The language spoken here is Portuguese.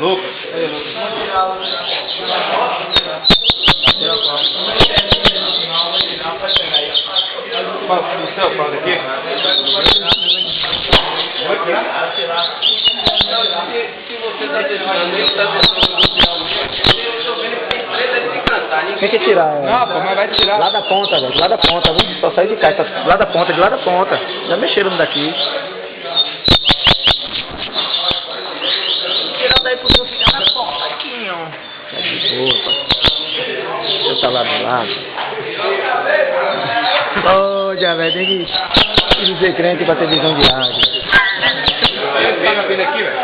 Lucas. Do céu, Paulo, aqui. Se você está deixando, ele está Quem quer tirar? Não, pô, mas vai tirar. Lá da ponta, velho. Lá da ponta, viu? Só sai de cá. Tá lá da ponta, de lá da ponta. Já mexeram daqui. Tirar daí pro senhor ficar na ponta, aqui, ó. Tá de boa, pai. Você tá lá do lado. Ô, já, velho, tem que ser crente pra ter visão de águia. Ele tá vindo aqui, velho.